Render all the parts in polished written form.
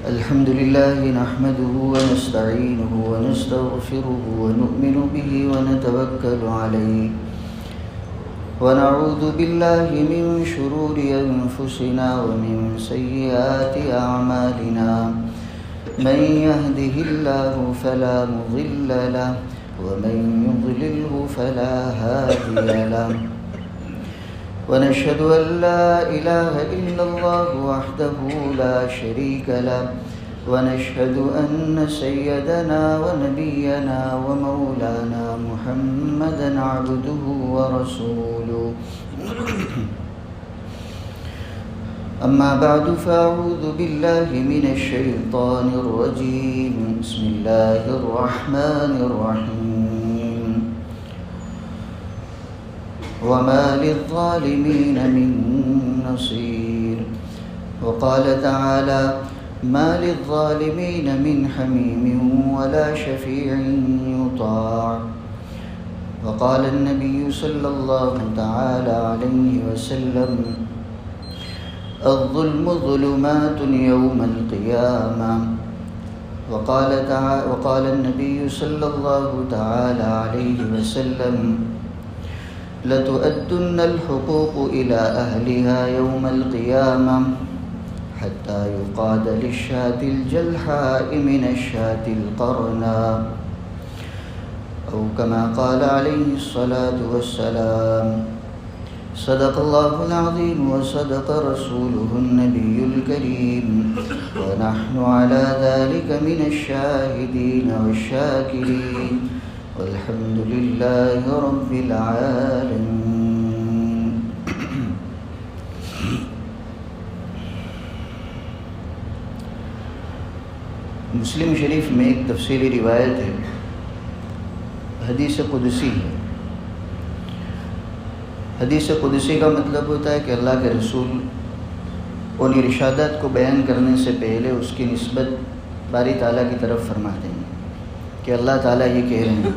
الحمد لله نحمده ونستعينه ونستغفره ونؤمن به ونتوكل عليه ونعوذ بالله من شرور أنفسنا ومن سيئات أعمالنا من يهده الله فلا مضل له ومن يضلله فلا هادي له ونشهد أن لا إله إلا الله وحده لا شريك له ونشهد أن سيدنا ونبينا ومولانا محمدا عبده ورسوله أما بعد فأعوذ بالله من الشيطان الرجيم بسم الله الرحمن الرحيم وما للظالمين من نصير وقال تعالى ما للظالمين من حميم ولا شفيع يطاع وقال النبي صلى الله تعالى عليه وسلم الظلم ظلمات يوم القيامة وقال النبي صلى الله تعالى عليه وسلم لتؤدن الحقوق إلى أهلها يوم القيامة حتى يقاد للشاة الجلحاء من الشاة القرناء أو كما قال عليه الصلاة والسلام صدق الله العظيم وصدق رسوله النبي الكريم ونحن على ذلك من الشاهدين والشاكرين والحمد لله رب العالمين. مسلم شریف میں ایک تفصیلی روایت ہے، حدیث قدسی ہے۔ حدیث قدسی کا مطلب ہوتا ہے کہ اللہ کے رسول ان ارشادات کو بیان کرنے سے پہلے اس کی نسبت باری تعالیٰ کی طرف فرماتے ہیں کہ اللہ تعالیٰ یہ کہہ رہے ہیں۔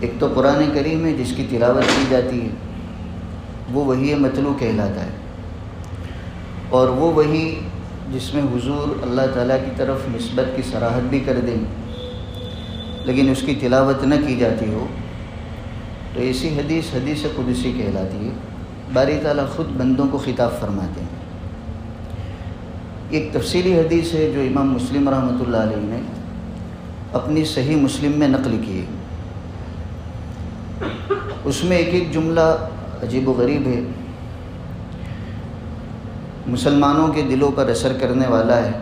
ایک تو قرآن کریم ہے جس کی تلاوت کی جاتی ہے، وہ وحی متلو کہلاتا ہے، اور وہ وحی جس میں حضور اللہ تعالیٰ کی طرف نسبت کی صراحت بھی کر دیں لیکن اس کی تلاوت نہ کی جاتی ہو تو ایسی حدیث حدیث قدسی کہلاتی ہے۔ باری تعالیٰ خود بندوں کو خطاب فرماتے ہیں۔ ایک تفصیلی حدیث ہے جو امام مسلم رحمۃ اللہ علیہ نے اپنی صحیح مسلم میں نقل کی ہے۔ اس میں ایک ایک جملہ عجیب و غریب ہے، مسلمانوں کے دلوں پر اثر کرنے والا ہے۔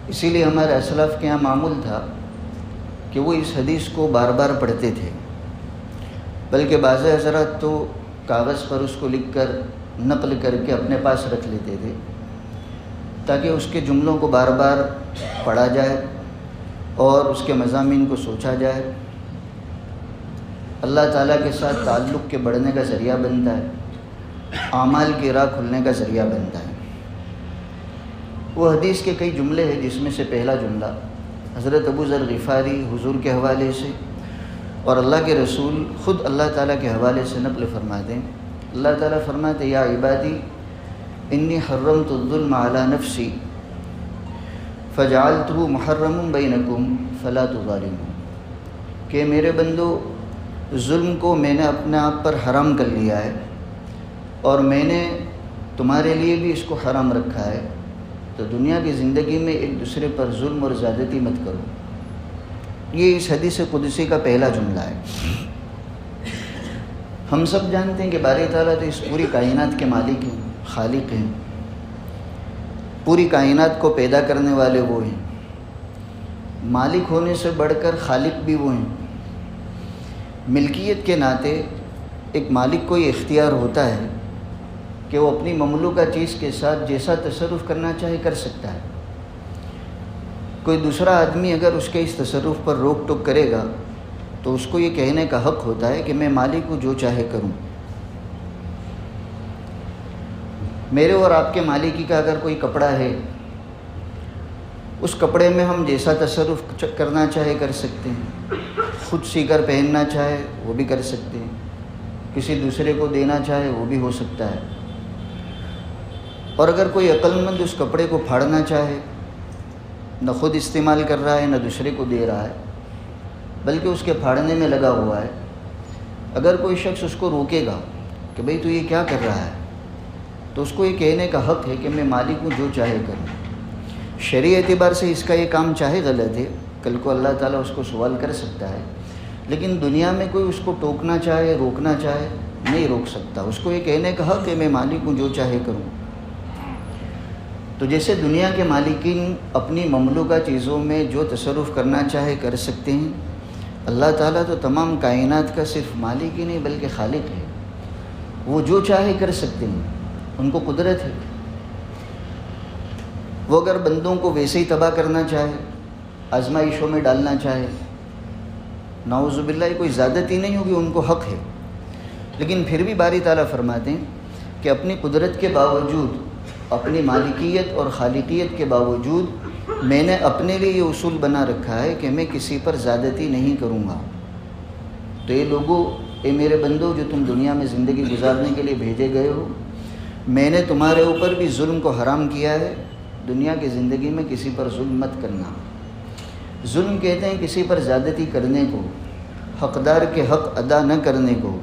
اسی لیے ہمارے اسلاف کے یہاں معمول تھا کہ وہ اس حدیث کو بار بار پڑھتے تھے، بلکہ بعض حضرات تو کاغذ پر اس کو لکھ کر نقل کر کے اپنے پاس رکھ لیتے تھے تاکہ اس کے جملوں کو بار بار پڑھا جائے اور اس کے مضامین کو سوچا جائے۔ اللہ تعالیٰ کے ساتھ تعلق کے بڑھنے کا ذریعہ بنتا ہے، اعمال کی راہ کھلنے کا ذریعہ بنتا ہے۔ وہ حدیث کے کئی جملے ہیں جس میں سے پہلا جملہ حضرت ابو ذر غفاری حضور کے حوالے سے اور اللہ کے رسول خود اللہ تعالیٰ کے حوالے سے نقل فرماتے ہیں۔ اللہ تعالیٰ فرماتے یا عبادی انی حرمت الظلم علی نفسی فجعلتہ محرم بینکم فلا تظالموا، کہ میرے بندو ظلم کو میں نے اپنے آپ پر حرام کر لیا ہے اور میں نے تمہارے لیے بھی اس کو حرام رکھا ہے، تو دنیا کی زندگی میں ایک دوسرے پر ظلم اور زیادتی مت کرو۔ یہ اس حدیث قدسی کا پہلا جملہ ہے۔ ہم سب جانتے ہیں کہ باری تعالیٰ تو اس پوری کائنات کے مالک ہیں، خالق ہیں، پوری کائنات کو پیدا کرنے والے وہ ہیں۔ مالک ہونے سے بڑھ کر خالق بھی وہ ہیں۔ ملکیت کے ناطے ایک مالک کو یہ اختیار ہوتا ہے کہ وہ اپنی مملوکہ چیز کے ساتھ جیسا تصرف کرنا چاہے کر سکتا ہے۔ کوئی دوسرا آدمی اگر اس کے اس تصرف پر روک ٹوک کرے گا تو اس کو یہ کہنے کا حق ہوتا ہے کہ میں مالک ہوں، جو چاہے کروں۔ میرے اور آپ کے مالکی کا اگر کوئی کپڑا ہے، اس کپڑے میں ہم جیسا تصرف کرنا چاہے کر سکتے ہیں، خود سی کر پہننا چاہے وہ بھی کر سکتے ہیں، کسی دوسرے کو دینا چاہے وہ بھی ہو سکتا ہے۔ اور اگر کوئی عقل مند اس کپڑے کو پھاڑنا چاہے، نہ خود استعمال کر رہا ہے نہ دوسرے کو دے رہا ہے، بلکہ اس کے پھاڑنے میں لگا ہوا ہے، اگر کوئی شخص اس کو روکے گا کہ بھئی تو یہ کیا کر رہا ہے، تو اس کو یہ کہنے کا حق ہے کہ میں مالک ہوں، جو چاہے کروں۔ شرعی اعتبار سے اس کا یہ کام چاہے غلط ہے، کل کو اللہ تعالیٰ اس کو سوال کر سکتا ہے، لیکن دنیا میں کوئی اس کو ٹوکنا چاہے، روکنا چاہے، نہیں روک سکتا۔ اس کو یہ کہنے کا حق ہے میں مالک ہوں، جو چاہے کروں۔ تو جیسے دنیا کے مالکین اپنی مملوکہ چیزوں میں جو تصرف کرنا چاہے کر سکتے ہیں، اللہ تعالیٰ تو تمام کائنات کا صرف مالک ہی نہیں بلکہ خالق ہے، وہ جو چاہے کر سکتے ہیں، ان کو قدرت ہے۔ وہ اگر بندوں کو ویسے ہی تباہ کرنا چاہے، آزمائشوں میں ڈالنا چاہے، نعوذ باللہ یہ کوئی زیادتی نہیں ہوگی، ان کو حق ہے، لیکن پھر بھی باری تعالیٰ فرماتے ہیں کہ اپنی قدرت کے باوجود، اپنی مالکیت اور خالقیت کے باوجود میں نے اپنے لیے یہ اصول بنا رکھا ہے کہ میں کسی پر زیادتی نہیں کروں گا۔ تو یہ لوگوں، اے میرے بندو جو تم دنیا میں زندگی گزارنے کے لیے بھیجے گئے ہو، میں نے تمہارے اوپر بھی ظلم کو حرام کیا ہے۔ دنیا کی زندگی میں کسی پر ظلم مت کرنا۔ ظلم کہتے ہیں کسی پر زیادتی کرنے کو، حقدار کے حق ادا نہ کرنے کو،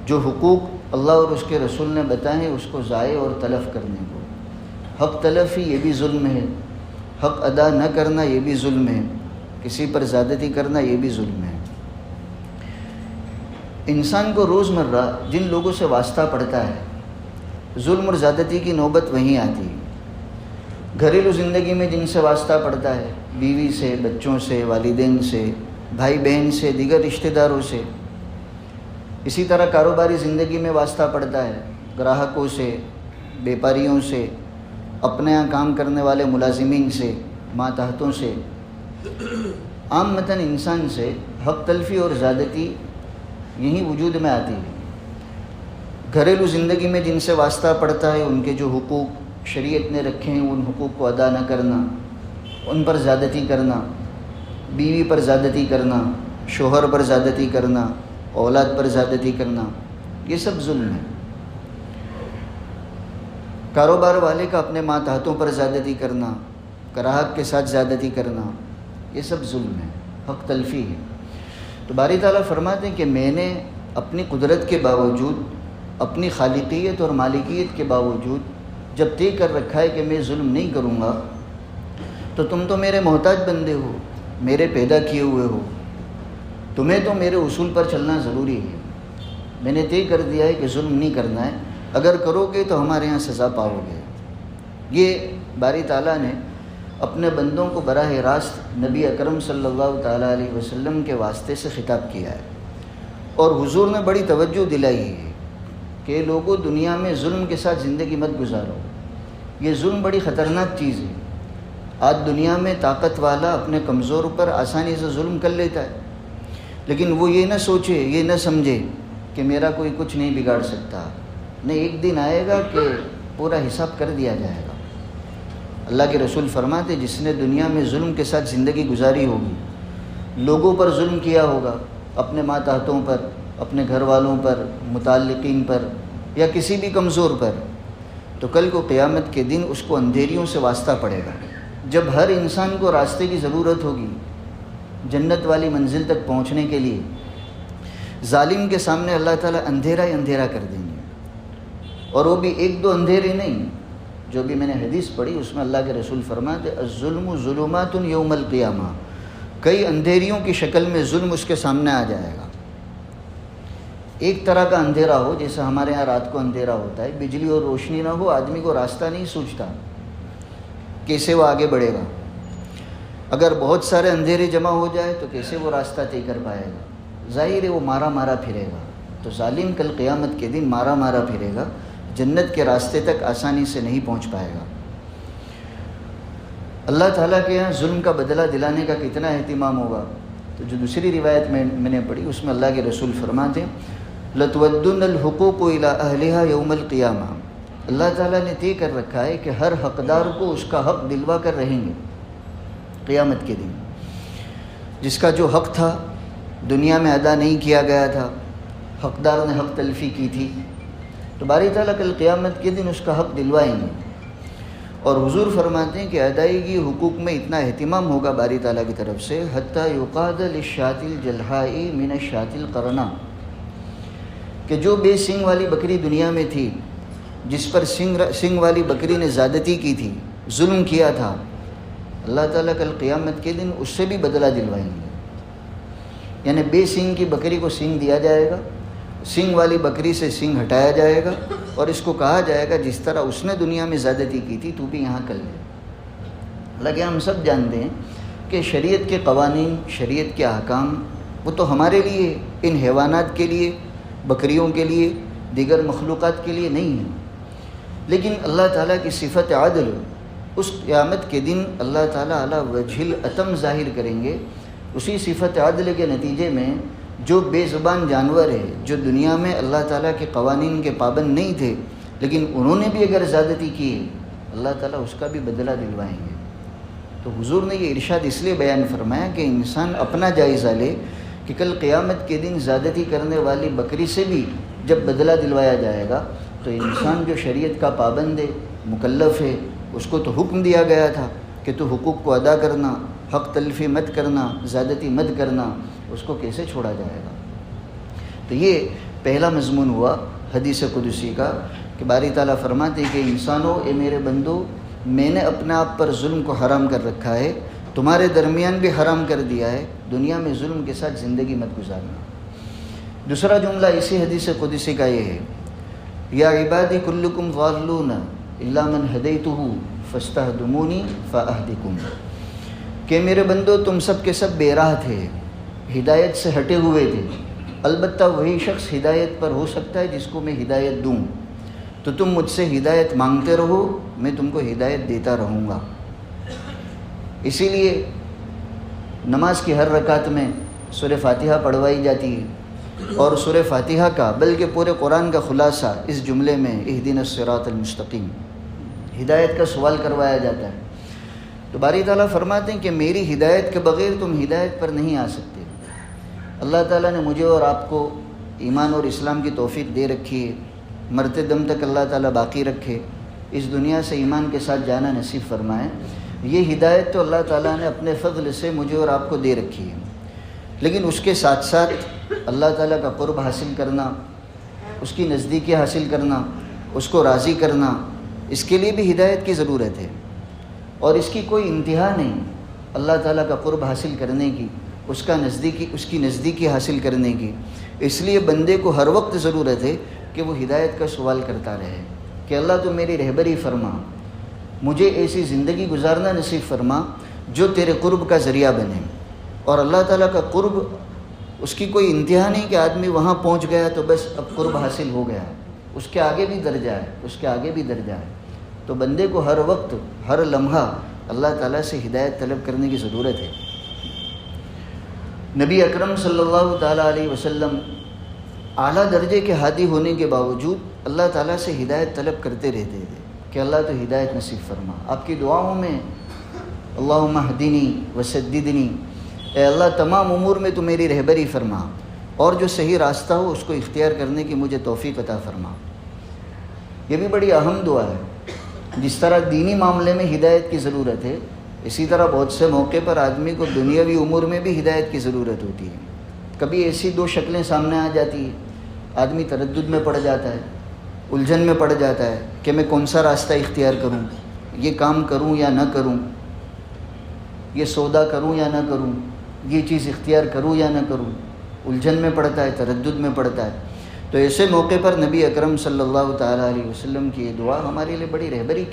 جو حقوق اللہ اور اس کے رسول نے بتائے ہیں اس کو ضائع اور تلف کرنے کو۔ حق تلفی یہ بھی ظلم ہے، حق ادا نہ کرنا یہ بھی ظلم ہے، کسی پر زیادتی کرنا یہ بھی ظلم ہے۔ انسان کو روزمرہ جن لوگوں سے واسطہ پڑتا ہے، ظلم اور زیادتی کی نوبت وہیں آتی ہے۔ گھریلو زندگی میں جن سے واسطہ پڑتا ہے، بیوی سے، بچوں سے، والدین سے، بھائی بہن سے، دیگر رشتہ داروں سے۔ اسی طرح کاروباری زندگی میں واسطہ پڑتا ہے، گراہکوں سے، بیپاریوں سے، اپنے یہاں کام کرنے والے ملازمین سے، ماتحتوں سے، عامتاً انسان سے حق تلفی اور زیادتی یہی وجود میں آتی ہے۔ گھریلو زندگی میں جن سے واسطہ پڑتا ہے، ان کے جو حقوق شریعت نے رکھے ہیں ان حقوق کو ادا نہ کرنا، ان پر زیادتی کرنا، بیوی پر زیادتی کرنا، شوہر پر زیادتی کرنا، اولاد پر زیادتی کرنا، یہ سب ظلم ہے۔ کاروبار والے کا اپنے ماتحتوں پر زیادتی کرنا، گراہک کے ساتھ زیادتی کرنا، یہ سب ظلم ہے، حق تلفی ہے۔ تو باری تعالیٰ فرماتے ہیں کہ میں نے اپنی قدرت کے باوجود، اپنی خالقیت اور مالکیت کے باوجود جب طے کر رکھا ہے کہ میں ظلم نہیں کروں گا، تو تم تو میرے محتاج بندے ہو، میرے پیدا کیے ہوئے ہو، تمہیں تو میرے اصول پر چلنا ضروری ہے۔ میں نے طے کر دیا ہے کہ ظلم نہیں کرنا ہے، اگر کرو گے تو ہمارے ہاں سزا پاؤ گے۔ یہ باری تعالیٰ نے اپنے بندوں کو براہ راست نبی اکرم صلی اللہ تعالیٰ علیہ وسلم کے واسطے سے خطاب کیا ہے، اور حضور نے بڑی توجہ دلائی ہے کہ لوگوں دنیا میں ظلم کے ساتھ زندگی مت گزارو، یہ ظلم بڑی خطرناک چیز ہے۔ آج دنیا میں طاقت والا اپنے کمزور پر آسانی سے ظلم کر لیتا ہے، لیکن وہ یہ نہ سوچے، یہ نہ سمجھے کہ میرا کوئی کچھ نہیں بگاڑ سکتا، نہیں، ایک دن آئے گا کہ پورا حساب کر دیا جائے گا۔ اللہ کے رسول فرماتے جس نے دنیا میں ظلم کے ساتھ زندگی گزاری ہوگی، لوگوں پر ظلم کیا ہوگا، اپنے ماتحتوں پر، اپنے گھر والوں پر، متعلقین پر، یا کسی بھی کمزور پر، تو کل کو قیامت کے دن اس کو اندھیریوں سے واسطہ پڑے گا۔ جب ہر انسان کو راستے کی ضرورت ہوگی جنت والی منزل تک پہنچنے کے لیے، ظالم کے سامنے اللہ تعالیٰ اندھیرا ہی اندھیرا کر دیں گے، اور وہ بھی ایک دو اندھیرے نہیں۔ جو بھی میں نے حدیث پڑھی اس میں اللہ کے رسول فرماتے الظلم ظلمات یوم القیامہ، کئی اندھیریوں کی شکل میں ظلم اس کے سامنے آ جائے گا۔ ایک طرح کا اندھیرا ہو جیسے ہمارے ہاں رات کو اندھیرا ہوتا ہے، بجلی اور روشنی نہ ہو، آدمی کو راستہ نہیں سوچتا، کیسے وہ آگے بڑھے گا۔ اگر بہت سارے اندھیرے جمع ہو جائے تو کیسے وہ راستہ طے کر پائے گا؟ ظاہر ہے وہ مارا مارا پھرے گا۔ تو ظالم کل قیامت کے دن مارا مارا پھرے گا، جنت کے راستے تک آسانی سے نہیں پہنچ پائے گا۔ اللہ تعالیٰ کے یہاں ظلم کا بدلہ دلانے کا کتنا اہتمام ہوگا۔ تو جو دوسری روایت میں نے پڑھی اس میں اللہ کے رسول فرماتے لَتُوَدُّنَّ الْحُقُوقُ إِلَىٰ أَهْلِهَا يَوْمَ الْقِيَامَةِ، اللہ تعالیٰ نے طے کر رکھا ہے کہ ہر حقدار کو اس کا حق دلوا کر رہیں گے قیامت کے دن۔ جس کا جو حق تھا دنیا میں ادا نہیں کیا گیا تھا، حقدار نے حق تلفی کی تھی، تو باری تعالیٰ کل قیامت کے دن اس کا حق دلوائیں گے. اور حضور فرماتے ہیں کہ ادائیگی حقوق میں اتنا اہتمام ہوگا باری تعالیٰ کی طرف سے حتیٰ یقاد للشاة الجلحاء من الشاة القرناء، کہ جو بے سنگ والی بکری دنیا میں تھی، جس پر سنگ والی بکری نے زیادتی کی تھی، ظلم کیا تھا، اللہ تعالیٰ کل قیامت کے دن اس سے بھی بدلہ دلوائیں گے. یعنی بے سنگ کی بکری کو سنگ دیا جائے گا، سنگ والی بکری سے سنگ ہٹایا جائے گا، اور اس کو کہا جائے گا جس طرح اس نے دنیا میں زیادتی کی تھی تو بھی یہاں کر لے. حالانکہ ہم سب جانتے ہیں کہ شریعت کے قوانین، شریعت کے احکام وہ تو ہمارے لیے، ان حیوانات کے لیے، بکریوں کے لیے، دیگر مخلوقات کے لیے نہیں ہیں. لیکن اللہ تعالیٰ کی صفت عدل اس قیامت کے دن اللہ تعالیٰ علی وجہ الاتم ظاہر کریں گے. اسی صفت عدل کے نتیجے میں جو بے زبان جانور ہے، جو دنیا میں اللہ تعالیٰ کے قوانین کے پابند نہیں تھے لیکن انہوں نے بھی اگر زیادتی کی ہے، اللہ تعالیٰ اس کا بھی بدلہ دلوائیں گے. تو حضور نے یہ ارشاد اس لیے بیان فرمایا کہ انسان اپنا جائزہ لے کہ کل قیامت کے دن زیادتی کرنے والی بکری سے بھی جب بدلہ دلوایا جائے گا تو انسان جو شریعت کا پابند ہے، مکلف ہے، اس کو تو حکم دیا گیا تھا کہ تو حقوق کو ادا کرنا، حق تلفی مت کرنا، زیادتی مت کرنا، اس کو کیسے چھوڑا جائے گا. تو یہ پہلا مضمون ہوا حدیث قدسی کا کہ باری تعالیٰ فرماتے کہ انسانوں، اے میرے بندو، میں نے اپنے آپ پر ظلم کو حرام کر رکھا ہے، تمہارے درمیان بھی حرام کر دیا ہے، دنیا میں ظلم کے ساتھ زندگی مت گزارنا. دوسرا جملہ اسی حدیث قدسی کا یہ ہے، یا عبادی کلکم ضالون الا من ہدیتہ فاستہدمونی فاہدکم، کہ میرے بندو تم سب کے سب بے راہ تھے، ہدایت سے ہٹے ہوئے تھے، البتہ وہی شخص ہدایت پر ہو سکتا ہے جس کو میں ہدایت دوں، تو تم مجھ سے ہدایت مانگتے رہو، میں تم کو ہدایت دیتا رہوں گا. اسی لیے نماز کی ہر رکعت میں سورہ فاتحہ پڑھوائی جاتی ہے، اور سورہ فاتحہ کا بلکہ پورے قرآن کا خلاصہ اس جملے میں اہدنا الصراط المستقیم، ہدایت کا سوال کروایا جاتا ہے. تو باری تعالیٰ فرماتے ہیں کہ میری ہدایت کے بغیر تم ہدایت پر نہیں آ سکتے. اللہ تعالیٰ نے مجھے اور آپ کو ایمان اور اسلام کی توفیق دے رکھی ہے، مرتے دم تک اللہ تعالیٰ باقی رکھے، اس دنیا سے ایمان کے ساتھ جانا نصیب فرمائے. یہ ہدایت تو اللہ تعالیٰ نے اپنے فضل سے مجھے اور آپ کو دے رکھی ہے، لیکن اس کے ساتھ ساتھ اللہ تعالیٰ کا قرب حاصل کرنا، اس کی نزدیکی حاصل کرنا، اس کو راضی کرنا، اس کے لیے بھی ہدایت کی ضرورت ہے، اور اس کی کوئی انتہا نہیں. اللہ تعالیٰ کا قرب حاصل کرنے کی، اس کی نزدیکی حاصل کرنے کی. اس لیے بندے کو ہر وقت ضرورت ہے کہ وہ ہدایت کا سوال کرتا رہے کہ اللہ تو میری رہبری فرما، مجھے ایسی زندگی گزارنا نصیب فرما جو تیرے قرب کا ذریعہ بنے. اور اللہ تعالیٰ کا قرب، اس کی کوئی انتہا نہیں کہ آدمی وہاں پہنچ گیا تو بس اب قرب حاصل ہو گیا، اس کے آگے بھی درجہ ہے، اس کے آگے بھی درجہ ہے. تو بندے کو ہر وقت، ہر لمحہ اللہ تعالیٰ سے ہدایت طلب کرنے کی ضرورت ہے. نبی اکرم صلی اللہ تعالیٰ علیہ وسلم اعلیٰ درجے کے ہادی ہونے کے باوجود اللہ تعالیٰ سے ہدایت طلب کرتے رہتے تھے کہ اللہ تو ہدایت نصیب فرما. آپ کی دعاؤں میں اللہم اہدنی وسددنی، اے اللہ تمام امور میں تو میری رہبری فرما، اور جو صحیح راستہ ہو اس کو اختیار کرنے کی مجھے توفیق عطا فرما. یہ بھی بڑی اہم دعا ہے. جس طرح دینی معاملے میں ہدایت کی ضرورت ہے، اسی طرح بہت سے موقع پر آدمی کو دنیاوی امور میں بھی ہدایت کی ضرورت ہوتی ہے. کبھی ایسی دو شکلیں سامنے آ جاتی ہیں، آدمی تردد میں پڑ جاتا ہے، الجھن میں پڑ جاتا ہے کہ میں کون سا راستہ اختیار کروں، یہ کام کروں یا نہ کروں، یہ سودا کروں یا نہ کروں، یہ چیز اختیار کروں یا نہ کروں. الجھن میں پڑتا ہے، تردد میں پڑتا ہے. تو ایسے موقع پر نبی اکرم صلی اللہ تعالیٰ علیہ وسلم کی یہ دعا ہمارے لیے بڑی رہبری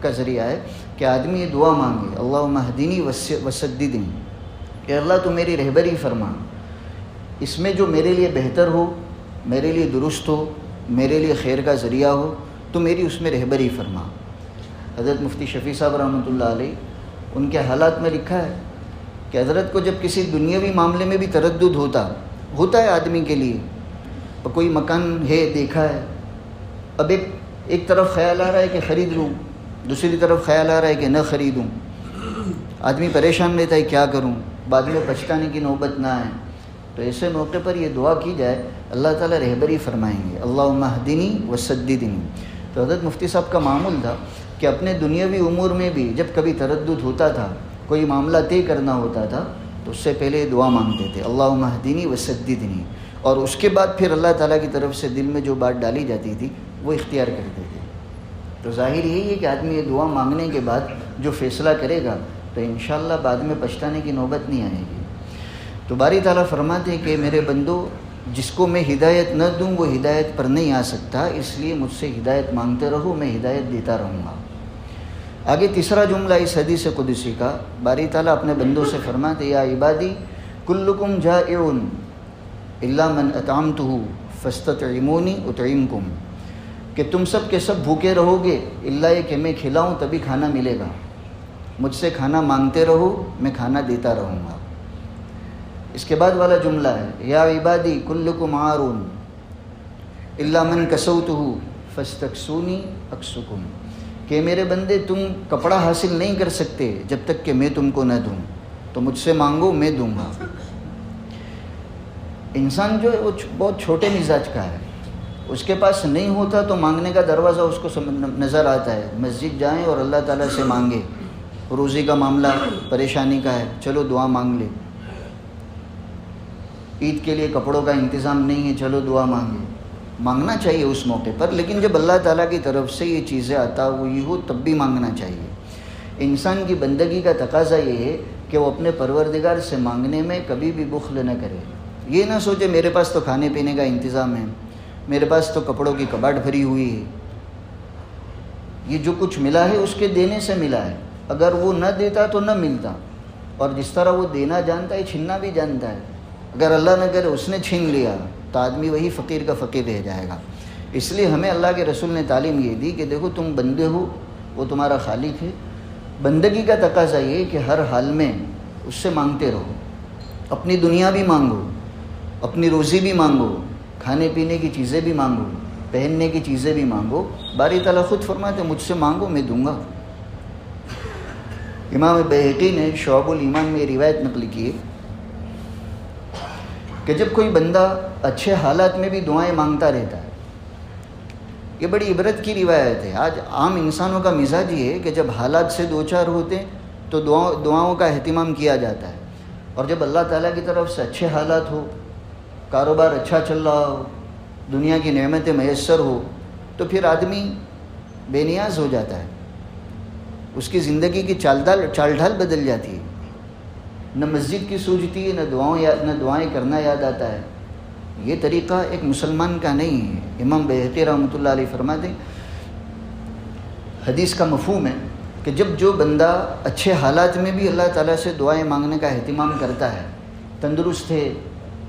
کا ذریعہ ہے کہ آدمی یہ دعا مانگے، اللہم اہدنی وسددنی، کہ اللہ تو میری رہبری فرما، اس میں جو میرے لیے بہتر ہو، میرے لیے درست ہو، میرے لیے خیر کا ذریعہ ہو، تو میری اس میں رہبری فرما. حضرت مفتی شفیع صاحب رحمۃ اللہ علیہ، ان کے حالات میں لکھا ہے کہ حضرت کو جب کسی دنیاوی معاملے میں بھی تردد ہوتا ہے آدمی کے لیے، کوئی مکان ہے دیکھا ہے، اب ایک طرف خیال آ رہا ہے کہ خرید لوں، دوسری طرف خیال آ رہا ہے کہ نہ خریدوں، آدمی پریشان رہتا ہے کیا کروں، بعد میں پچھتانے کی نوبت نہ آئے. تو ایسے موقع پر یہ دعا کی جائے اللہ تعالیٰ رہبری فرمائیں گے، اللہم اہدنی وسددنی۔ تو حضرت مفتی صاحب کا معمول تھا کہ اپنے دنیاوی امور میں بھی جب کبھی تردد ہوتا تھا، کوئی معاملہ طے کرنا ہوتا تھا، تو اس سے پہلے دعا مانگتے تھے، اللہم اہدنی وسددنی، اور اس کے بعد پھر اللہ تعالیٰ کی طرف سے دل میں جو بات ڈالی جاتی تھی وہ اختیار کرتے تھے۔ تو ظاہر یہی ہے کہ آدمی یہ دعا مانگنے کے بعد جو فیصلہ کرے گا تو انشاءاللہ بعد میں پچھتانے کی نوبت نہیں آئے گی۔ تو باری تعالیٰ فرماتے ہیں کہ میرے بندو، جس کو میں ہدایت نہ دوں وہ ہدایت پر نہیں آ سکتا، اس لیے مجھ سے ہدایت مانگتے رہو، میں ہدایت دیتا رہوں گا۔ آگے تیسرا جملہ اس حدیث قدسی کا، باری تعالیٰ اپنے بندوں سے فرماتے، یا عبادی کلکم جائع الا من اطعمتہ فاستطعمونی اطعمکم، کہ تم سب کے سب بھوکے رہو گے الا یہ کہ میں کھلاؤں تبھی کھانا ملے گا، مجھ سے کھانا مانگتے رہو، میں کھانا دیتا رہوں گا۔ اس کے بعد والا جملہ ہے، یا عبادی کلکم عار الا من کسوتہ فاستکسونی اکسکم، کہ میرے بندے تم کپڑا حاصل نہیں کر سکتے جب تک کہ میں تم کو نہ دوں، تو مجھ سے مانگو میں دوں گا۔ انسان جو ہے وہ بہت چھوٹے مزاج کا ہے، اس کے پاس نہیں ہوتا تو مانگنے کا دروازہ اس کو نظر آتا ہے، مسجد جائیں اور اللہ تعالیٰ سے مانگے، روزی کا معاملہ پریشانی کا ہے، چلو دعا مانگ لے، عید کے لیے کپڑوں کا انتظام نہیں ہے، چلو دعا مانگے، مانگنا چاہیے اس موقع پر، لیکن جب اللہ تعالیٰ کی طرف سے یہ چیزیں عطا ہوئی ہو تب بھی مانگنا چاہیے۔ انسان کی بندگی کا تقاضا یہ ہے کہ وہ اپنے پروردگار سے مانگنے میں کبھی بھی بخل نہ کرے، یہ نہ سوچے میرے پاس تو کھانے پینے کا انتظام ہے، میرے پاس تو کپڑوں کی کباڑ بھری ہوئی ہے، یہ جو کچھ ملا ہے اس کے دینے سے ملا ہے، اگر وہ نہ دیتا تو نہ ملتا، اور جس طرح وہ دینا جانتا ہے چھیننا بھی جانتا ہے، اگر اللہ نہ کرے اس نے چھین لیا تو آدمی وہی فقیر کا فقیر رہ جائے گا۔ اس لیے ہمیں اللہ کے رسول نے تعلیم یہ دی کہ دیکھو تم بندے ہو، وہ تمہارا خالق ہے، بندگی کا تقاضا یہ ہے کہ ہر حال میں اس سے مانگتے رہو، اپنی دنیا بھی مانگو، اپنی روزی بھی مانگو، کھانے پینے کی چیزیں بھی مانگو، پہننے کی چیزیں بھی مانگو، باری تعالیٰ خود فرماتے مجھ سے مانگو میں دوں گا۔ امام بیہقی نے شعب الایمان میں یہ روایت نقل کی ہے کہ جب کوئی بندہ اچھے حالات میں بھی دعائیں مانگتا رہتا ہے، یہ بڑی عبرت کی روایت ہے۔ آج عام انسانوں کا مزاج یہ ہے کہ جب حالات سے دو چار ہوتے ہیں تو دعاؤں کا اہتمام کیا جاتا ہے، اور جب اللہ تعالیٰ کی طرف سے اچھے حالات ہو، کاروبار اچھا چل رہا ہو، دنیا کی نعمتیں میسر ہو، تو پھر آدمی بے نیاز ہو جاتا ہے، اس کی زندگی کی چال ڈھال بدل جاتی ہے، نہ مسجد کی سوجتی ہے، نہ دعائیں کرنا یاد آتا ہے۔ یہ طریقہ ایک مسلمان کا نہیں ہے۔ امام بیہقی رحمۃ اللہ علیہ فرماتے ہیں حدیث کا مفہوم ہے کہ جب جو بندہ اچھے حالات میں بھی اللہ تعالیٰ سے دعائیں مانگنے کا اہتمام کرتا ہے، تندرست ہے،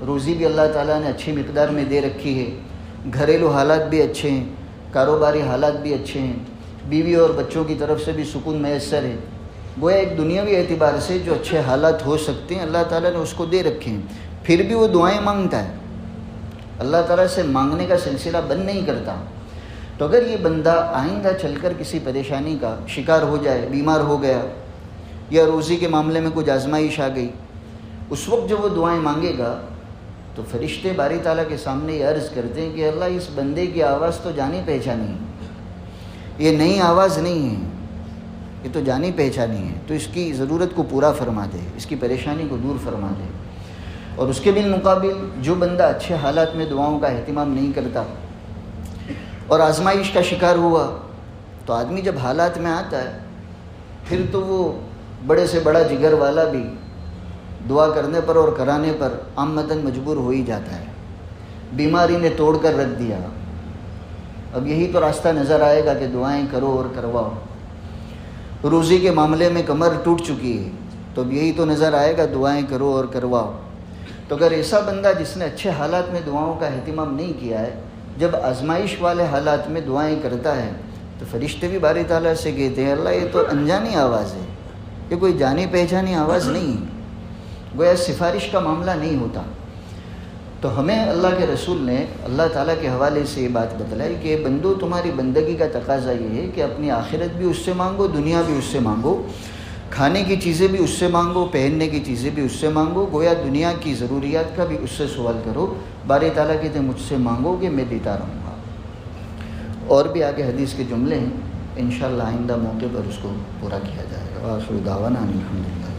روزی بھی اللہ تعالیٰ نے اچھی مقدار میں دے رکھی ہے، گھریلو حالات بھی اچھے ہیں، کاروباری حالات بھی اچھے ہیں، بیوی اور بچوں کی طرف سے بھی سکون میسر ہے، گویا ایک دنیاوی اعتبار سے جو اچھے حالات ہو سکتے ہیں اللہ تعالیٰ نے اس کو دے رکھے ہیں، پھر بھی وہ دعائیں مانگتا ہے، اللہ تعالیٰ سے مانگنے کا سلسلہ بند نہیں کرتا۔ تو اگر یہ بندہ آئندہ چل کر کسی پریشانی کا شکار ہو جائے، بیمار ہو گیا، یا روزی کے معاملے میں کچھ آزمائش آ گئی، اس وقت جب وہ دعائیں مانگے گا تو فرشتے باری تعالیٰ کے سامنے یہ عرض کرتے ہیں کہ اللہ اس بندے کی آواز تو جانی پہچانی ہے، یہ نئی آواز نہیں ہے، یہ تو جانی پہچانی ہے، تو اس کی ضرورت کو پورا فرما دے، اس کی پریشانی کو دور فرما دے۔ اور اس کے بالمقابل جو بندہ اچھے حالات میں دعاؤں کا اہتمام نہیں کرتا اور آزمائش کا شکار ہوا، تو آدمی جب حالات میں آتا ہے پھر تو وہ بڑے سے بڑا جگر والا بھی دعا کرنے پر اور کرانے پر عامتاً مجبور ہو ہی جاتا ہے، بیماری نے توڑ کر رکھ دیا، اب یہی تو راستہ نظر آئے گا کہ دعائیں کرو اور کرواؤ، روزی کے معاملے میں کمر ٹوٹ چکی ہے تو اب یہی تو نظر آئے گا دعائیں کرو اور کرواؤ۔ تو اگر ایسا بندہ جس نے اچھے حالات میں دعاؤں کا اہتمام نہیں کیا ہے، جب آزمائش والے حالات میں دعائیں کرتا ہے تو فرشتے بھی باری تعالیٰ سے کہتے ہیں اللہ یہ تو انجانی آواز ہے، یہ کوئی جانی پہچانی آواز نہیں ہے، گویا سفارش کا معاملہ نہیں ہوتا۔ تو ہمیں اللہ کے رسول نے اللہ تعالیٰ کے حوالے سے یہ بات بتلائی کہ بندو تمہاری بندگی کا تقاضا یہ ہے کہ اپنی آخرت بھی اس سے مانگو، دنیا بھی اس سے مانگو، کھانے کی چیزیں بھی اس سے مانگو، پہننے کی چیزیں بھی اس سے مانگو، گویا دنیا کی ضروریات کا بھی اس سے سوال کرو۔ باری تعالیٰ کہتے ہیں مجھ سے مانگو گے میں دیتا رہوں گا۔ اور بھی آگے حدیث کے جملے ہیں، انشاءاللہ آئندہ موقع پر اس کو پورا کیا جائے گا۔ وآخر دعوانا ان الحمدللہ۔